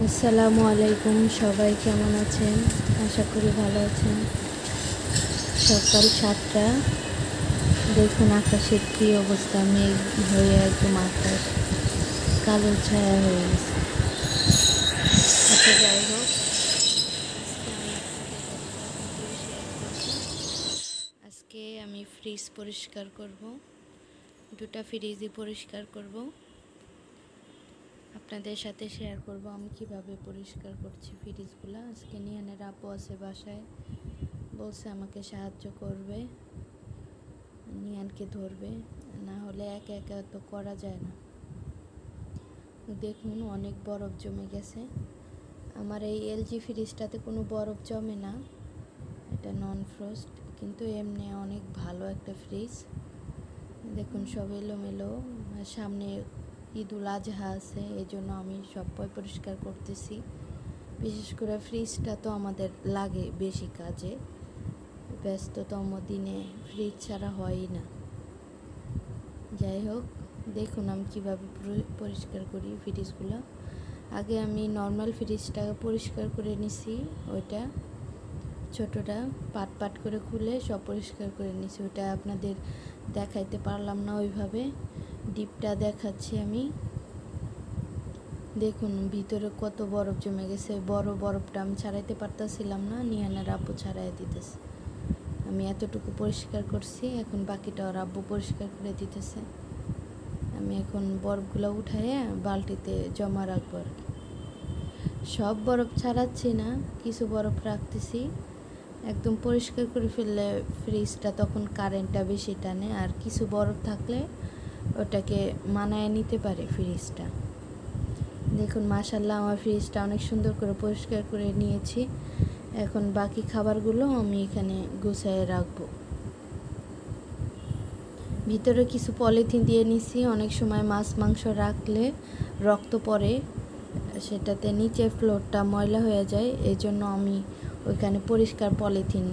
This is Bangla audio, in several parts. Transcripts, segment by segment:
আসসালামু আলাইকুম, সবাই কেমন আছেন? আশা করি ভালো আছেন। সকাল 7টা। দেখুন আকাশের কী অবস্থা, মেঘ হয়ে একদম আকাশ কালো ছায়া হয়ে গেছে। আচ্ছা, যাই হোক, আজকে আমি ফ্রিজ পরিষ্কার করব। দুটা ফ্রিজই পরিষ্কার করব, আপনাদের সাথে শেয়ার করব আমি কিভাবে পরিষ্কার করছি ফ্রিজগুলো। আজকে নিহানের আপু আছে বাসায়, বলছে আমাকে সাহায্য করবে, নিহানকে ধরবে, না হলে একা একা তো করা যায় না। দেখুন অনেক বরফ জমে গেছে। আমার এই এলজি ফ্রিজটাতে কোনো বরফ জমে না, এটা নন ফ্রস্ট, কিন্তু এমনি অনেক ভালো একটা ফ্রিজ। দেখুন সব এলোমেলো, সামনে ঈদুল আজহা আছে, এই জন্য আমি সব পরিষ্কার করতেছি। বিশেষ করে ফ্রিজটা তো আমাদের লাগে বেশি কাজে, ব্যস্ততম দিনে ফ্রিজ ছাড়া হয়ই না। যাই হোক, দেখুন আমি কীভাবে পরিষ্কার করি ফ্রিজগুলো। আগে আমি নর্মাল ফ্রিজটা পরিষ্কার করে নিছি, ওইটা ছোটোটা পাট পাট করে খুলে সব পরিষ্কার করে নিছি। ওইটা আপনাদের দেখাইতে পারলাম না ওইভাবে, ডিপটা দেখাচ্ছি আমি। দেখুন ভিতরে কত বরফ জমে গেছে, বড় বরফটা আমি ছাড়াইতে পারতেছিলাম না, নিহানের আব্বু ছাড়াই দিতেছে। আমি এতটুকু পরিষ্কার করছি, এখন বাকিটা ওর আব্বু পরিষ্কার করে দিতেছে। আমি এখন বরফগুলো উঠাইয়ে বালতিতে জমা রাখবো আর কি। সব বরফ ছাড়াচ্ছি না, কিছু বরফ রাখতেছি। একদম পরিষ্কার করে ফেললে ফ্রিজটা তখন কারেন্টটা বেশি টানে, আর কিছু বরফ থাকলে ওটাকে মানায় নিতে পারে ফ্রিজটা। দেখুন মাশাআল্লাহ, আমার ফ্রিজটা অনেক সুন্দর করে পরিষ্কার করে নিয়েছি। এখন বাকি খাবারগুলো আমি এখানে গুছায়ে রাখবো। ভিতরে কিছু পলিথিন দিয়ে নিছি, অনেক সময় মাছ মাংস রাখলে রক্ত পড়ে, সেটাতে নিচের ফ্লোরটা ময়লা হয়ে যায়, এই জন্য আমি ওইখানে পরিষ্কার পলিথিন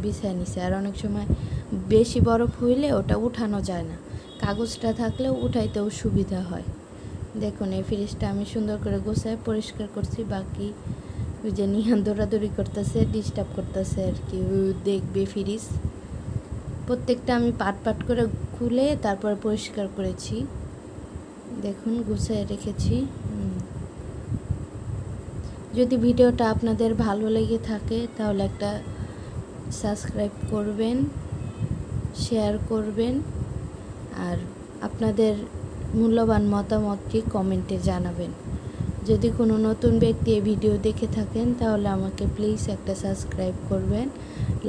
বিছায় নিছি। আর অনেক সময় বেশি বরফ হইলে ওটা উঠানো যায় না, কাগজটা থাকলেও উঠাইতেও সুবিধা হয়। দেখুন এই ফ্রিজটা আমি সুন্দর করে গোছায় পরিষ্কার করছি। বাকি ওই যে নিহান দৌড়াদৌড়ি করতেছে, ডিস্টার্ব করতেছে আর কি, দেখবে ফ্রিজ। প্রত্যেকটা আমি পাট পাট করে খুলে তারপর পরিষ্কার করেছি। দেখুন গুছায় রেখেছি। যদি ভিডিওটা আপনাদের ভালো লেগে থাকে তাহলে একটা সাবস্ক্রাইব করবেন, শেয়ার করবেন, আর আপনাদের মূল্যবান মতামতটি কমেন্টে জানাবেন। যদি কোনো নতুন ব্যক্তি এই ভিডিও দেখে থাকেন তাহলে আমাকে প্লিজ একটা সাবস্ক্রাইব করবেন,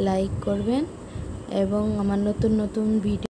লাইক করবেন, এবং আমার নতুন নতুন ভিডিও